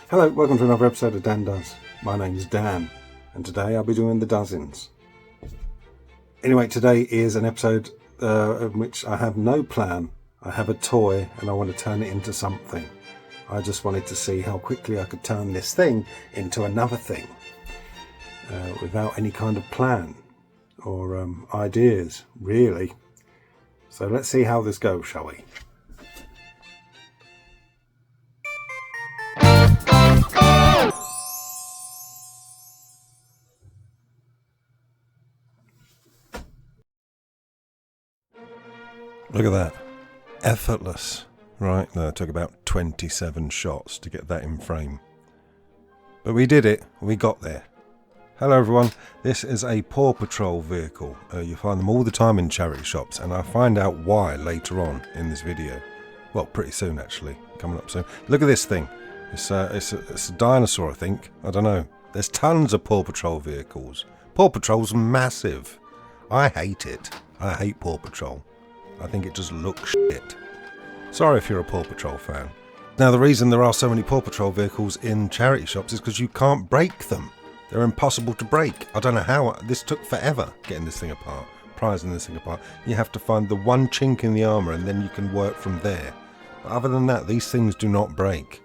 Hello, welcome to another episode of Dan Does. My name is Dan, and today I'll be doing the dozens. Anyway, today is an episode in which I have no plan. I have a toy and I want to turn it into something. I just wanted to see how quickly I could turn this thing into another thing without any kind of plan or ideas, really. So let's see how this goes, shall we? Look at that. Effortless. Right, no, it took about 27 shots to get that in frame. But we did it. We got there. Hello everyone. This is a Paw Patrol vehicle. You find them all the time in charity shops, and I'll find out why later on in this video. Well, pretty soon actually. Coming up soon. Look at this thing. It's a dinosaur, I think. I don't know. There's tons of Paw Patrol vehicles. Paw Patrol's massive. I hate it. I hate Paw Patrol. I think it just looks shit. Sorry if you're a Paw Patrol fan. Now the reason there are so many Paw Patrol vehicles in charity shops is because you can't break them. They're impossible to break. I don't know how. This took forever getting this thing apart. Prizing this thing apart. You have to find the one chink in the armour and then you can work from there. But other than that, these things do not break.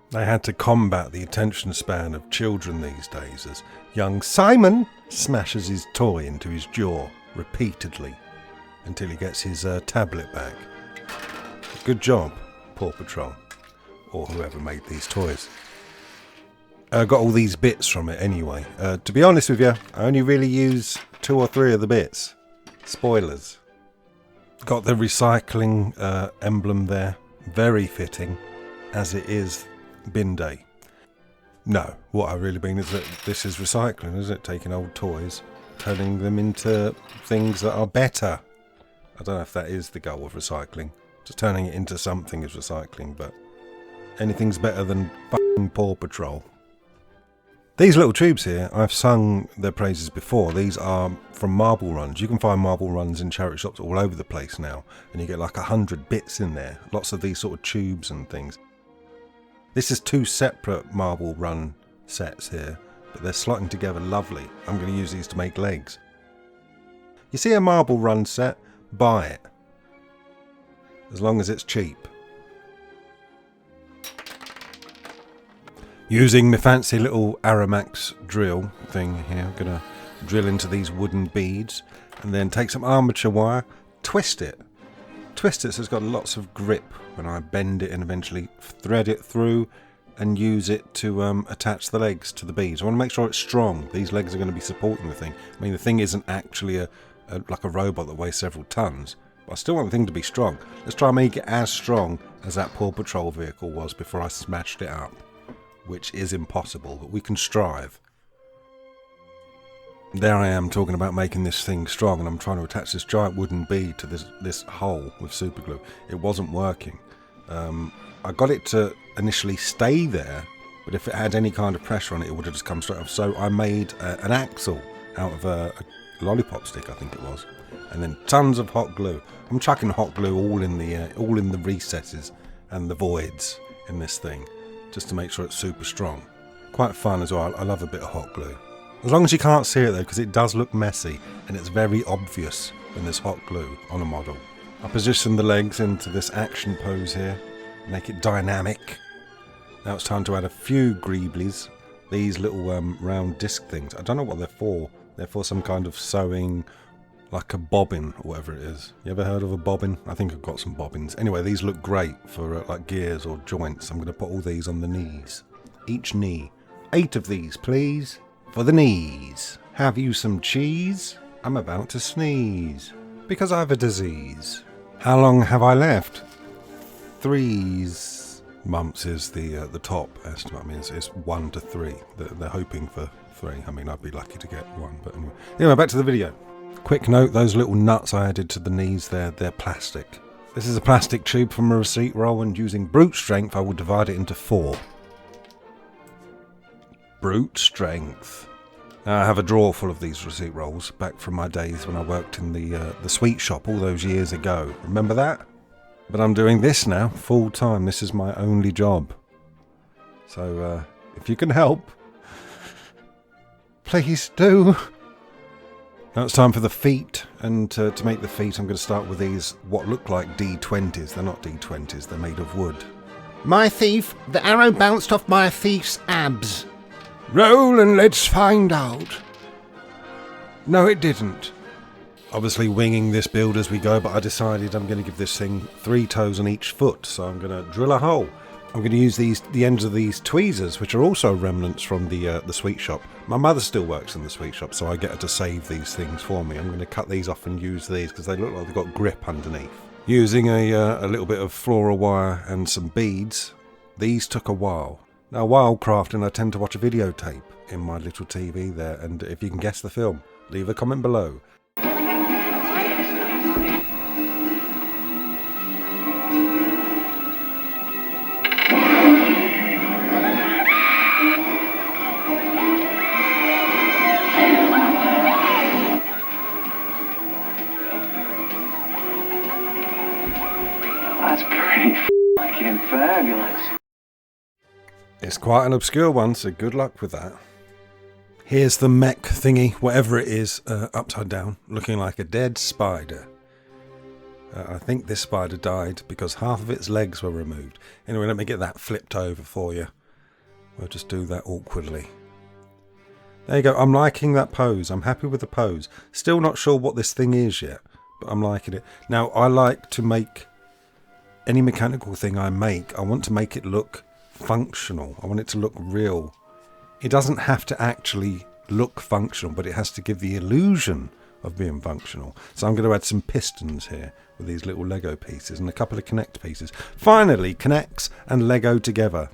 They had to combat the attention span of children these days as young Simon smashes his toy into his jaw repeatedly until he gets his tablet back. Good job, Paw Patrol, or whoever made these toys. Got all these bits from it anyway. To be honest with you, I only really use 2 or 3 of the bits. Spoilers. Got the recycling emblem there. Very fitting, as it is bin day. No, what I really mean is that this is recycling, isn't it? Taking old toys, turning them into things that are better. I don't know if that is the goal of recycling. Just turning it into something is recycling, but anything's better than fucking Paw Patrol. These little tubes here, I've sung their praises before. These are from marble runs. You can find marble runs in charity shops all over the place now, and you get like 100 bits in there. Lots of these sort of tubes and things. This is 2 separate marble run sets here, but they're slotting together lovely. I'm going to use these to make legs. You see a marble run set? Buy it. As long as it's cheap. Using my fancy little Aramax drill thing here, I'm going to drill into these wooden beads and then take some armature wire, twist it so it's got lots of grip when I bend it, and eventually thread it through and use it to attach the legs to the beads. I want to make sure it's strong. These legs are going to be supporting the thing. I mean, the thing isn't actually like a robot that weighs several tons, but I still want the thing to be strong. Let's try and make it as strong as that Paw Patrol vehicle was before I smashed it up, which is impossible, but we can strive. There I am talking about making this thing strong, and I'm trying to attach this giant wooden bead to this hole with super glue. It wasn't working. I got it to initially stay there, but if it had any kind of pressure on it, it would have just come straight off. So I made an axle out of a lollipop stick, I think it was, and then tons of hot glue. I'm chucking hot glue all in the recesses and the voids in this thing, just to make sure it's super strong. Quite fun as well. I love a bit of hot glue. As long as you can't see it though, because it does look messy and it's very obvious when there's hot glue on a model. I position the legs into this action pose here, make it dynamic. Now it's time to add a few GHIBLIs, these little round disc things. I don't know what they're for. They're for some kind of sewing, like a bobbin or whatever it is. You ever heard of a bobbin? I think I've got some bobbins. Anyway, these look great for like gears or joints. I'm going to put all these on the knees. Each knee. 8 of these, please. For the knees. Have you some cheese? I'm about to sneeze. Because I have a disease. How long have I left? 3 months is the top estimate. I mean, it's 1 to 3. They're hoping for 3. I mean, I'd be lucky to get 1, but anyway, back to the video. Quick note, those little nuts I added to the knees there, they're plastic. This is a plastic tube from a receipt roll, and using brute strength I will divide it into 4. Brute strength. Now, I have a drawer full of these receipt rolls back from my days when I worked in the sweet shop all those years ago. Remember that? But I'm doing this now full time. This is my only job. So if you can help, please do. Now it's time for the feet, and to make the feet I'm going to start with these what look like D20s. They're not D20s, they're made of wood. My thief, the arrow bounced off my thief's abs. Roll and let's find out. No, it didn't. Obviously winging this build as we go, but I decided I'm going to give this thing 3 toes on each foot, so I'm going to drill a hole. I'm going to use the ends of these tweezers, which are also remnants from the sweet shop. My mother still works in the sweet shop, so I get her to save these things for me. I'm going to cut these off and use these because they look like they've got grip underneath. Using a little bit of floral wire and some beads, these took a while. Now, while crafting, I tend to watch a videotape in my little TV there, and if you can guess the film, leave a comment below. That's pretty fucking fabulous. It's quite an obscure one, so good luck with that. Here's the mech thingy, whatever it is, upside down, looking like a dead spider. I think this spider died because half of its legs were removed. Anyway, let me get that flipped over for you. We'll just do that awkwardly. There you go, I'm liking that pose. I'm happy with the pose. Still not sure what this thing is yet, but I'm liking it. Now, I like to make any mechanical thing I make, I want to make it look functional. I want it to look real. It doesn't have to actually look functional, but it has to give the illusion of being functional. So I'm going to add some pistons here with these little Lego pieces and a couple of Connect pieces. Finally, Connects and Lego together.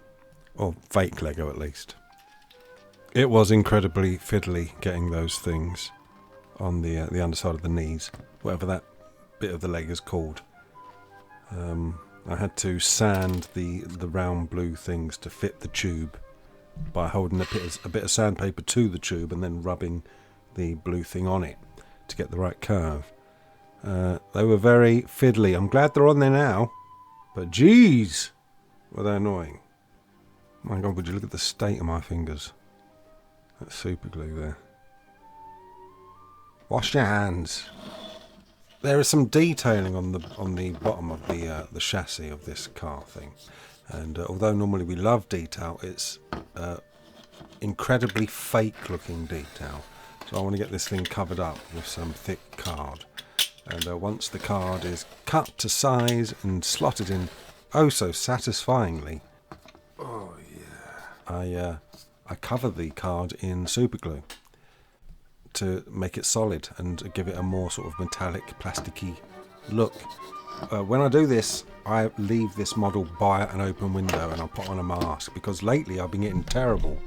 Or fake Lego at least. It was incredibly fiddly getting those things on the underside of the knees, whatever that bit of the leg is called. I had to sand the round blue things to fit the tube by holding a bit of sandpaper to the tube and then rubbing the blue thing on it to get the right curve. They were very fiddly. I'm glad they're on there now, but geez, were they annoying. My God, would you look at the state of my fingers? That's super glue there. Wash your hands. There is some detailing on the bottom of the chassis of this car thing, and although normally we love detail, it's incredibly fake-looking detail. So I want to get this thing covered up with some thick card, and once the card is cut to size and slotted in, oh so satisfyingly, oh yeah, I cover the card in super glue to make it solid and give it a more sort of metallic, plasticky look. When I do this, I leave this model by an open window and I'll put on a mask, because lately I've been getting terrible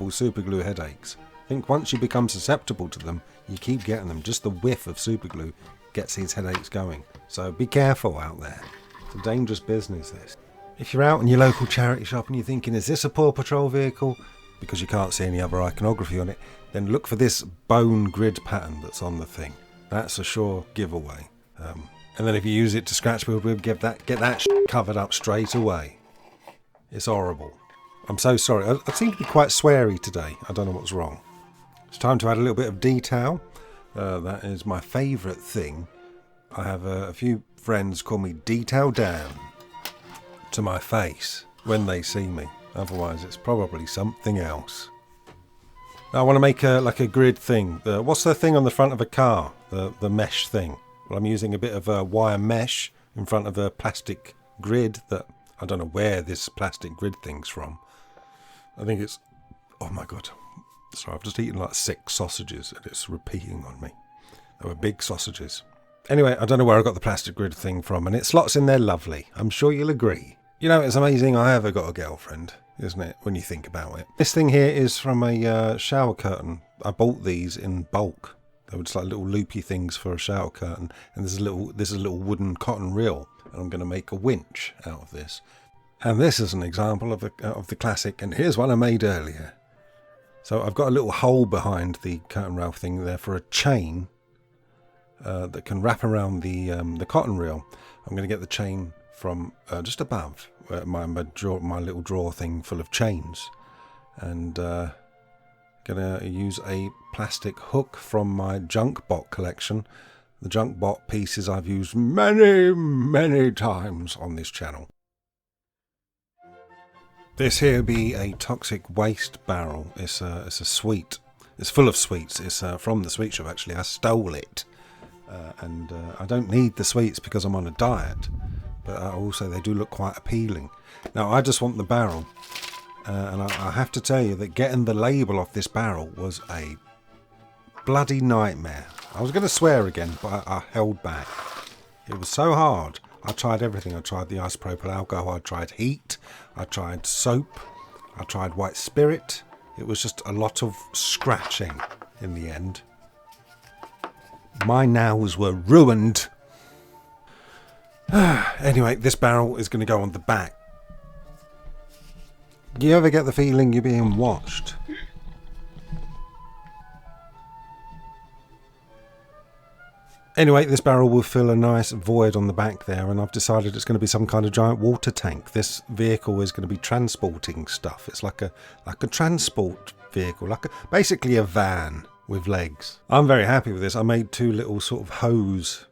super glue headaches. I think once you become susceptible to them, you keep getting them. Just the whiff of super glue gets these headaches going. So be careful out there. It's a dangerous business, this. If you're out in your local charity shop and you're thinking, is this a Paw Patrol vehicle? Because you can't see any other iconography on it, then look for this bone grid pattern that's on the thing. That's a sure giveaway. And then if you use it to scratch build with, get that covered up straight away. It's horrible. I'm so sorry. I seem to be quite sweary today. I don't know what's wrong. It's time to add a little bit of detail. That is my favourite thing. I have a few friends call me Detail Dan to my face when they see me. Otherwise, it's probably something else. Now, I want to make like a grid thing. What's the thing on the front of a car? The mesh thing. Well, I'm using a bit of wire mesh in front of a plastic grid that I don't know where this plastic grid thing's from. I think it's... Oh my God. Sorry, I've just eaten like 6 sausages and it's repeating on me. They were big sausages. Anyway, I don't know where I got the plastic grid thing from, and it slots in there lovely. I'm sure you'll agree. You know, it's amazing I ever got a girlfriend, isn't it, when you think about it? This thing here is from a shower curtain. I bought these in bulk. They were just like little loopy things for a shower curtain, and this is a little wooden cotton reel, and I'm going to make a winch out of this. And this is an example of the classic, and here's one I made earlier. So I've got a little hole behind the curtain rail thing there for a chain that can wrap around the cotton reel. I'm going to get the chain from just above my little drawer thing full of chains, and gonna use a plastic hook from my junk bot collection. The junk bot pieces I've used many times on this channel. This here be a toxic waste barrel. It's a sweet. It's full of sweets. It's from the sweet shop actually. I stole it, and I don't need the sweets because I'm on a diet. But also they do look quite appealing. Now I just want the barrel, and I have to tell you that getting the label off this barrel was a bloody nightmare. I was going to swear again, but I held back. It was so hard. I tried everything. I tried the isopropyl alcohol, I tried heat, I tried soap, I tried white spirit. It was just a lot of scratching in the end. My nails were ruined. Anyway, this barrel is going to go on the back. Do you ever get the feeling you're being watched? Anyway, this barrel will fill a nice void on the back there, and I've decided it's going to be some kind of giant water tank. This vehicle is going to be transporting stuff. It's like a transport vehicle, basically a van with legs. I'm very happy with this. I made two little sort of hose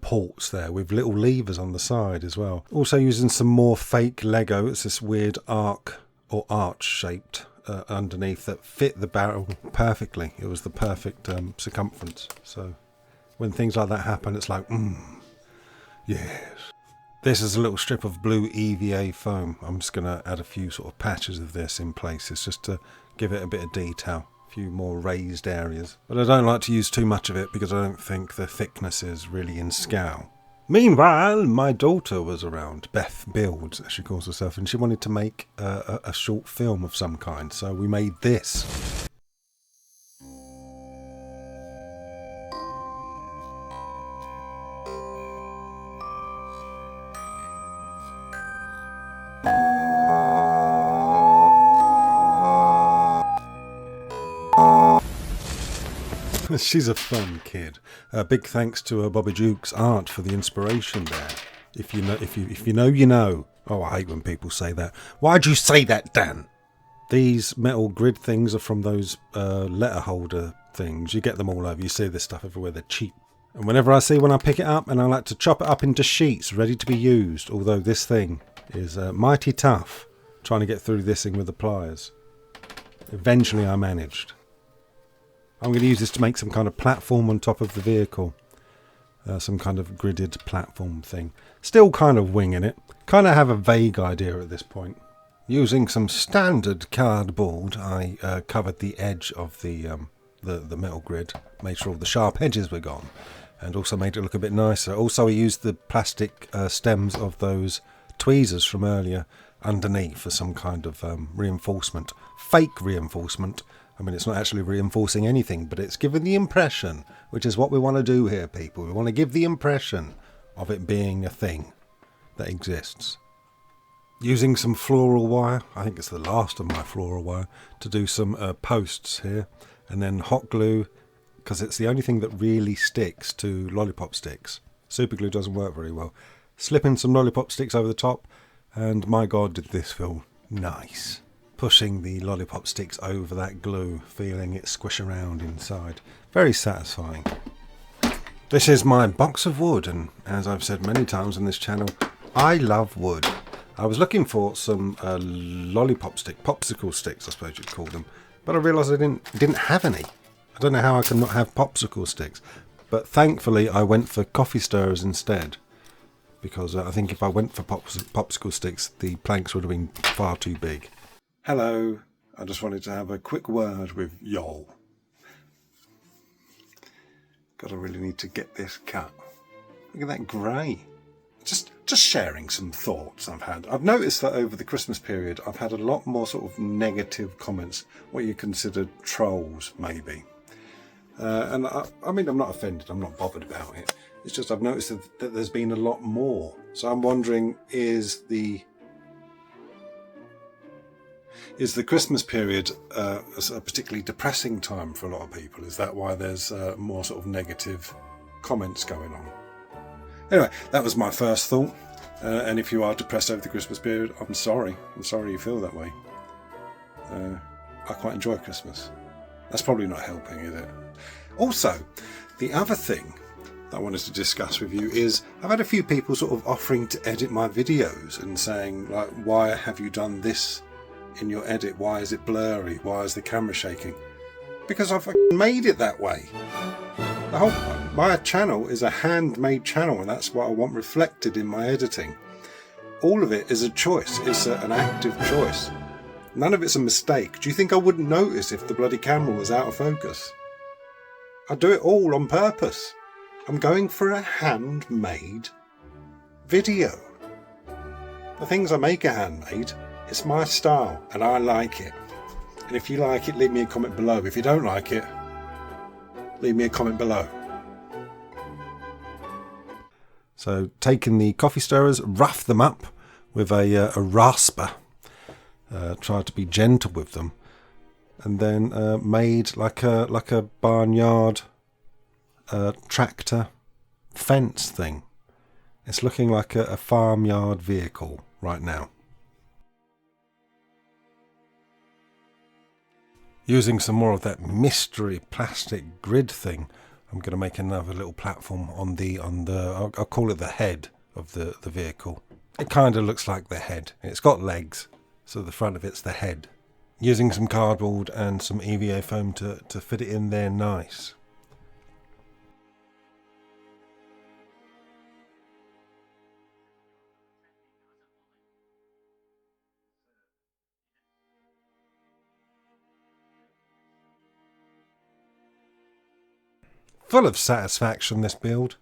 ports there with little levers on the side as well. Also using some more fake Lego. It's this weird arch shaped underneath that fit the barrel perfectly. It was the perfect circumference. So when things like that happen, it's like, yes. This is a little strip of blue EVA foam. I'm just going to add a few sort of patches of this in places just to give it a bit of detail. A few more raised areas. But I don't like to use too much of it because I don't think the thickness is really in scale. Meanwhile, my daughter was around, Beth Builds, as she calls herself, and she wanted to make a short film of some kind. So we made this. She's a fun kid. Big thanks to Bobby Duke's aunt for the inspiration there. If you know, you know. Oh, I hate when people say that. Why'd you say that, Dan? These metal grid things are from those letter holder things. You get them all over. You see this stuff everywhere. They're cheap. And whenever I see one, I pick it up and I like to chop it up into sheets ready to be used. Although this thing is mighty tough, trying to get through this thing with the pliers. Eventually I managed. I'm going to use this to make some kind of platform on top of the vehicle. Some kind of gridded platform thing. Still kind of winging it. Kind of have a vague idea at this point. Using some standard cardboard, I covered the edge of the metal grid. Made sure all the sharp edges were gone. And also made it look a bit nicer. Also I used the plastic stems of those tweezers from earlier underneath for some kind of reinforcement. Fake reinforcement. I mean, it's not actually reinforcing anything, but it's given the impression, which is what we want to do here, people. We want to give the impression of it being a thing that exists. Using some floral wire, I think it's the last of my floral wire, to do some posts here. And then hot glue, because it's the only thing that really sticks to lollipop sticks. Super glue doesn't work very well. Slipping some lollipop sticks over the top, and my God, did this feel nice. Pushing the lollipop sticks over that glue, feeling it squish around inside. Very satisfying. This is my box of wood, and as I've said many times on this channel, I love wood. I was looking for some popsicle sticks, I suppose you'd call them, but I realised I didn't have any. I don't know how I can not have popsicle sticks, but thankfully I went for coffee stirrers instead, because I think if I went for popsicle sticks, the planks would have been far too big. Hello, I just wanted to have a quick word with y'all. God, I really need to get this cut. Look at that grey. Just sharing some thoughts I've had. I've noticed that over the Christmas period, I've had a lot more sort of negative comments, what you consider trolls, maybe. And I mean, I'm not offended, I'm not bothered about it. It's just I've noticed that there's been a lot more. So I'm wondering, is the Christmas period a particularly depressing time for a lot of people? Is that why there's more sort of negative comments going on? Anyway, that was my first thought. And if you are depressed over the Christmas period, I'm sorry. I'm sorry you feel that way. I quite enjoy Christmas. That's probably not helping, is it? Also, the other thing that I wanted to discuss with you is I've had a few people sort of offering to edit my videos and saying, like, why have you done this in your edit? Why is it blurry? Why is the camera shaking? Because I've made it that way. My channel is a handmade channel, and that's what I want reflected in my editing. All of it is a choice. It's an active choice. None of it's a mistake. Do you think I wouldn't notice if the bloody camera was out of focus? I do it all on purpose. I'm going for a handmade video. The things I make are handmade. It's my style and I like it. And if you like it, leave me a comment below. If you don't like it, leave me a comment below. So taking the coffee stirrers, rough them up with a rasper. Tried to be gentle with them, and then made like a barnyard tractor fence thing. It's looking like a farmyard vehicle right now. Using some more of that mystery plastic grid thing, I'm going to make another little platform on the I'll call it the head of the vehicle. It kind of looks like the head. It's got legs. So the front of it's the head. Using some cardboard and some EVA foam to fit it in there nice. Full of satisfaction, this build.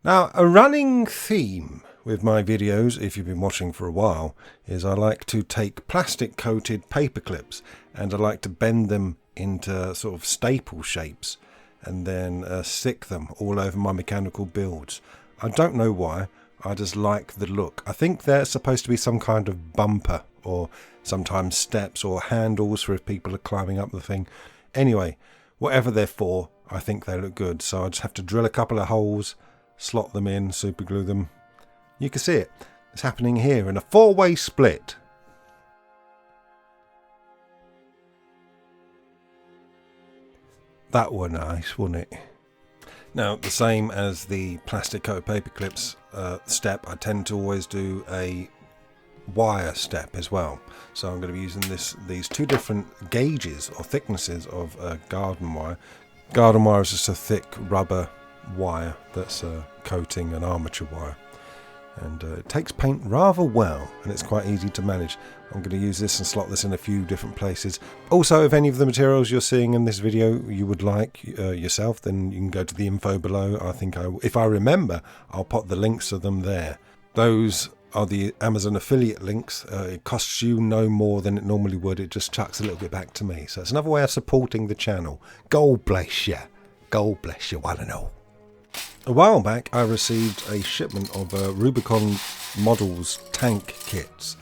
Now, a running theme with my videos, if you've been watching for a while, is I like to take plastic coated paper clips and I like to bend them into sort of staple shapes and then stick them all over my mechanical builds. I don't know why, I just like the look. I think they're supposed to be some kind of bumper or sometimes steps or handles for if people are climbing up the thing. Anyway, whatever they're for, I think they look good. So I just have to drill a couple of holes, slot them in, super glue them. You can see it. It's happening here in a 4-way split. That were nice, wouldn't it? Now, the same as the plastic coated paper clips step, I tend to always do a wire step as well. So I'm going to be using these two different gauges or thicknesses of garden wire. Garden wire is just a thick rubber wire that's coating an armature wire. And it takes paint rather well, and it's quite easy to manage. I'm going to use this and slot this in a few different places. Also, if any of the materials you're seeing in this video you would like yourself, then you can go to the info below. I think if I remember, I'll pop the links to them there. Those are the Amazon affiliate links. It costs you no more than it normally would. It just chucks a little bit back to me. So it's another way of supporting the channel. God bless you. God bless you, one and all. A while back I received a shipment of Rubicon Models tank kits.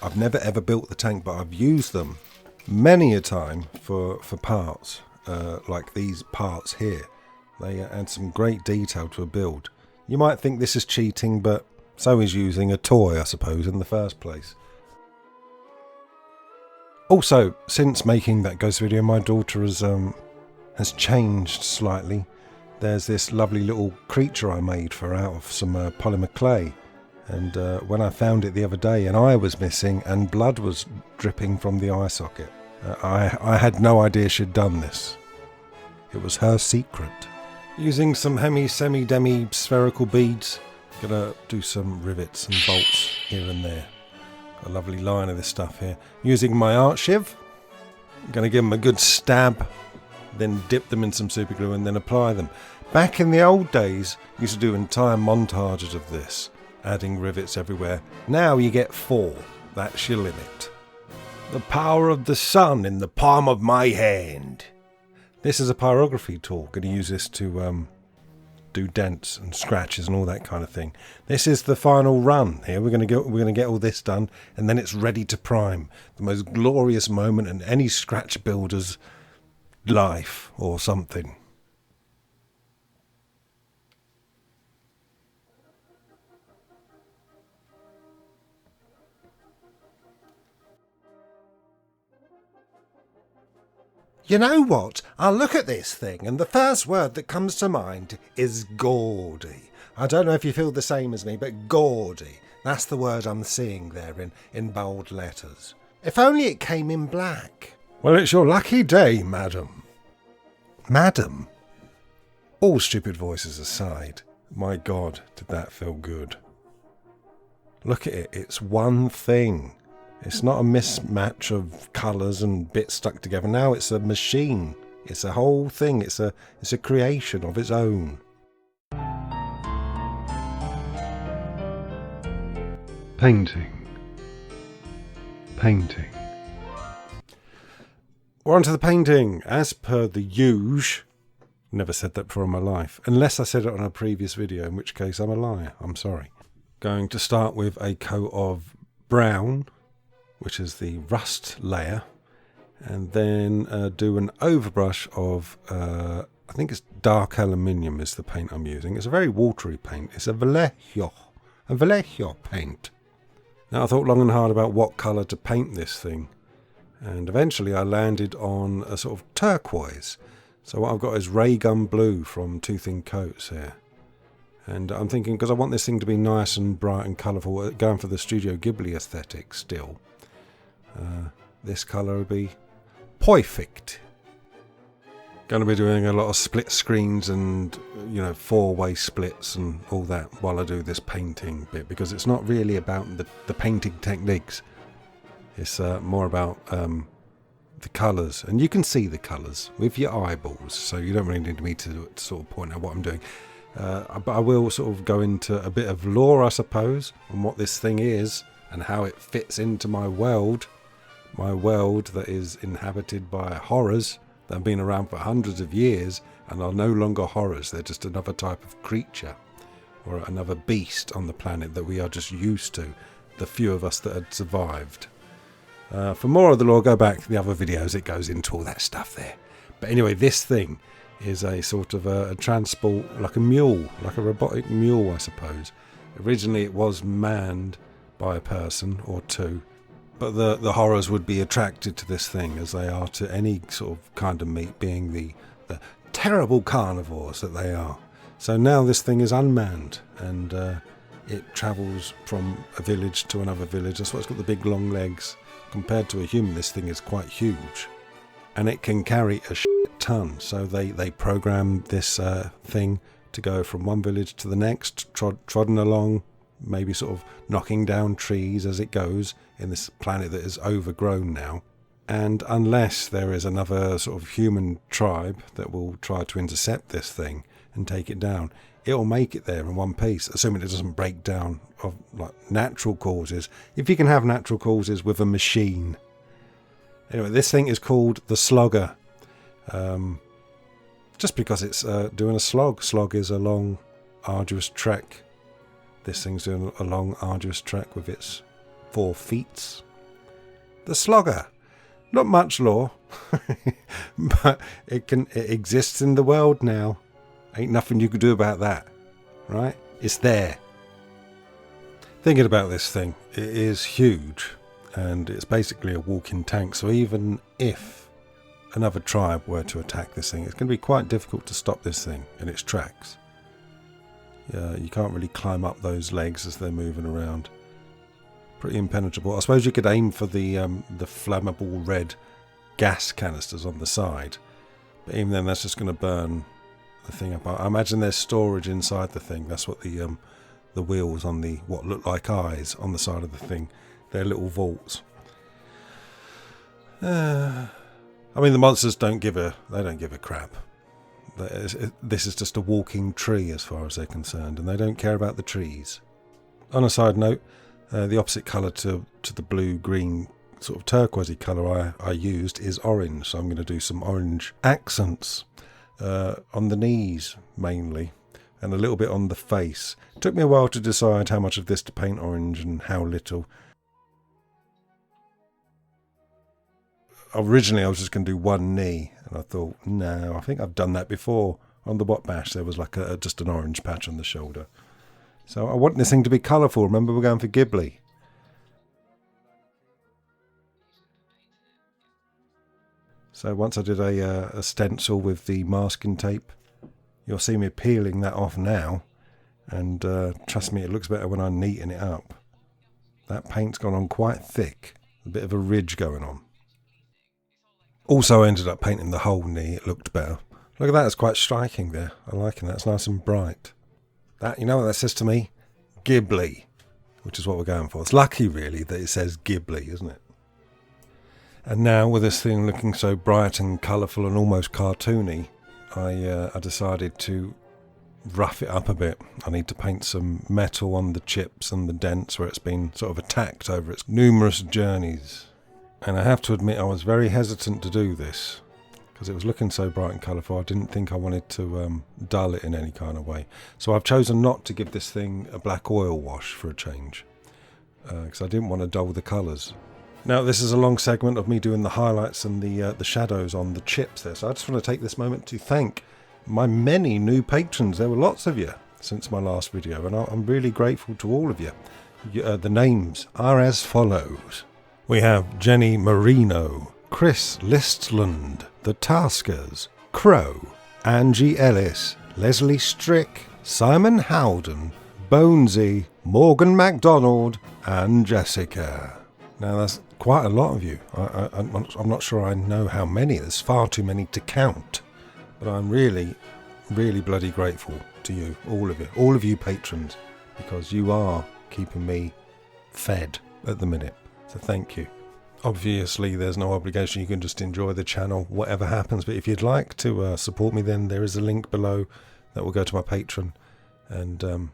I've never ever built the tank, but I've used them many a time for parts, like these parts here. They add some great detail to a build. You might think this is cheating, but so is using a toy, I suppose, in the first place. Also, since making that ghost video, my daughter has changed slightly. There's this lovely little creature I made for out of some polymer clay, and when I found it the other day, an eye was missing and blood was dripping from the eye socket. I had no idea she'd done this. It was her secret. Using some semi-demi spherical beads, gonna do some rivets and bolts here and there. A lovely line of this stuff here. Using my art shiv, gonna give them a good stab, then dip them in some super glue and then apply them. Back in the old days, used to do entire montages of this, adding rivets everywhere. Now you get 4. That's your limit. The power of the sun in the palm of my hand. This is a pyrography tool. Going to use this to do dents and scratches and all that kind of thing. This is the final run here. We're going to get all this done, and then it's ready to prime. The most glorious moment in any scratch builder's life or something. You know what? I look at this thing and the first word that comes to mind is gaudy. I don't know if you feel the same as me, but gaudy. That's the word I'm seeing there in bold letters. If only it came in black. Well, it's your lucky day, madam. Madam? All stupid voices aside, my God, did that feel good. Look at it, it's one thing. It's not a mismatch of colours and bits stuck together. Now it's a machine. It's a whole thing. It's a creation of its own. Painting. Painting. We're on to the painting. As per the usual. Never said that before in my life. Unless I said it on a previous video, in which case I'm a liar. I'm sorry. Going to start with a coat of brown, which is the rust layer, and then do an overbrush of, I think it's dark aluminium is the paint I'm using. It's a very watery paint. It's a Vallejo paint. Now I thought long and hard about what colour to paint this thing, and eventually I landed on a sort of turquoise. So what I've got is ray gun blue from Two Thin Coats here. And I'm thinking, because I want this thing to be nice and bright and colourful, going for the Studio Ghibli aesthetic still, this colour would be perfect. Going to be doing a lot of split screens and, you know, 4-way splits and all that while I do this painting bit, because it's not really about the painting techniques. It's more about the colours, and you can see the colours with your eyeballs, so you don't really need me to sort of point out what I'm doing. But I will sort of go into a bit of lore, I suppose, on what this thing is and how it fits into my world that is inhabited by horrors that have been around for hundreds of years and are no longer horrors. They're just another type of creature or another beast on the planet that we are just used to, the few of us that had survived. For more of the lore, go back to the other videos. It goes into all that stuff there. But anyway, this thing is a sort of a transport, like a mule, like a robotic mule, I suppose. Originally it was manned by a person or two, but the horrors would be attracted to this thing as they are to any sort of kind of meat, being the terrible carnivores that they are. So now this thing is unmanned, and it travels from a village to another village. That's why it's got the big long legs. Compared to a human, this thing is quite huge, and it can carry a shit ton. So they program this thing to go from one village to the next, trodden along, maybe sort of knocking down trees as it goes in this planet that is overgrown now. And unless there is another sort of human tribe that will try to intercept this thing and take it down, it'll make it there in one piece, assuming it doesn't break down of like natural causes. If you can have natural causes with a machine. Anyway, this thing is called the Slogger, just because it's doing a slog. Slog is a long, arduous trek. This thing's doing a long, arduous trek with its 4 feet. The Slogger. Not much lore, but it exists in the world now. Ain't nothing you can do about that, right? It's there. Thinking about this thing, it is huge, and it's basically a walking tank. So even if another tribe were to attack this thing, it's going to be quite difficult to stop this thing in its tracks. You can't really climb up those legs as they're moving around. Pretty impenetrable. I suppose you could aim for the flammable red gas canisters on the side, but even then that's just going to burn the thing up. I imagine there's storage inside the thing. That's what the wheels on the what look like eyes on the side of the thing. They're little vaults. I mean, the monsters don't give a crap. This is just a walking tree as far as they're concerned, and they don't care about the trees. On a side note, the opposite colour to the blue-green sort of turquoisey colour I used is orange, so I'm going to do some orange accents on the knees mainly, and a little bit on the face. It took me a while to decide how much of this to paint orange and how little. Originally I was just going to do one knee, and I thought, no, I think I've done that before. On the Bot Bash there was like just an orange patch on the shoulder. So I want this thing to be colourful. Remember, we're going for Ghibli. So once I did a stencil with the masking tape, you'll see me peeling that off now, and trust me, it looks better when I'm neaten it up. That paint's gone on quite thick, a bit of a ridge going on. Also, I ended up painting the whole knee, it looked better. Look at that, it's quite striking there. I'm liking that, it's nice and bright. That, you know what that says to me? Ghibli, which is what we're going for. It's lucky, really, that it says Ghibli, isn't it? And now, with this thing looking so bright and colourful and almost cartoony, I decided to rough it up a bit. I need to paint some metal on the chips and the dents where it's been sort of attacked over its numerous journeys. And I have to admit I was very hesitant to do this because it was looking so bright and colourful. I didn't think I wanted to dull it in any kind of way. So I've chosen not to give this thing a black oil wash for a change because I didn't want to dull the colours. Now this is a long segment of me doing the highlights and the shadows on the chips there. So I just want to take this moment to thank my many new patrons. There were lots of you since my last video, and I'm really grateful to all of you. The names are as follows. We have Jenny Marino, Chris Listland, The Taskers, Crow, Angie Ellis, Leslie Strick, Simon Howden, Bonesy, Morgan MacDonald, and Jessica. Now that's quite a lot of you. I'm not sure I know how many. There's far too many to count. But I'm really, really bloody grateful to you, all of you patrons, because you are keeping me fed at the minute. So thank you. Obviously, there's no obligation. You can just enjoy the channel, whatever happens. But if you'd like to support me, then there is a link below that will go to my Patreon. And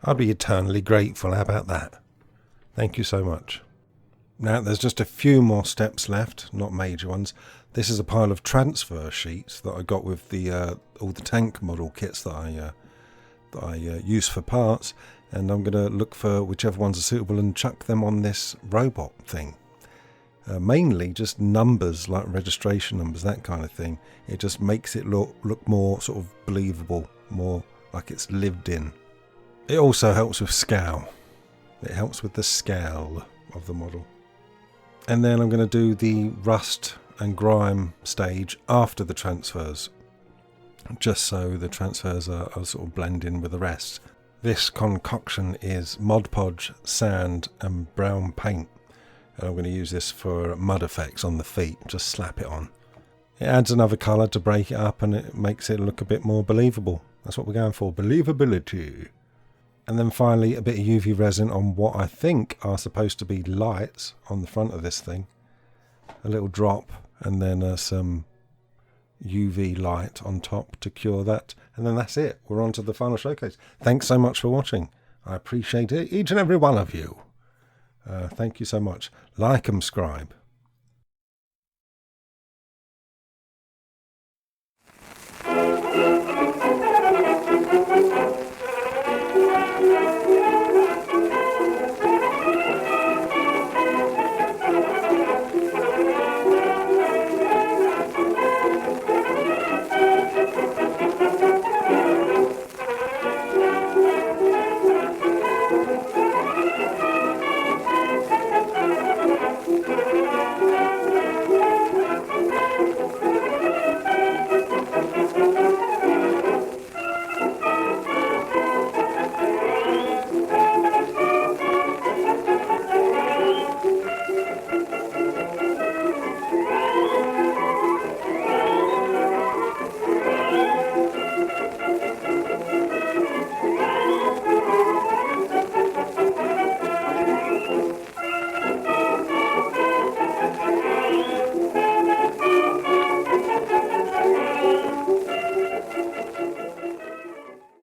I'll be eternally grateful. How about that? Thank you so much. Now, there's just a few more steps left, not major ones. This is a pile of transfer sheets that I got with the all the tank model kits that I use for parts. And I'm going to look for whichever ones are suitable and chuck them on this robot thing. Mainly just numbers, like registration numbers, that kind of thing. It just makes it look more sort of believable, more like it's lived in. It also helps with scale. It helps with the scale of the model. And then I'm going to do the rust and grime stage after the transfers, just so the transfers are sort of blend in with the rest. This concoction is Mod Podge, sand and brown paint, and I'm going to use this for mud effects on the feet. Just slap it on. It adds another colour to break it up, and it makes it look a bit more believable. That's what we're going for, believability. And then finally a bit of UV resin on what I think are supposed to be lights on the front of this thing. A little drop, and then some UV light on top to cure that, and then that's it. We're on to the final showcase. Thanks so much for watching. I appreciate it, each and every one of you. Thank you so much. Like and subscribe.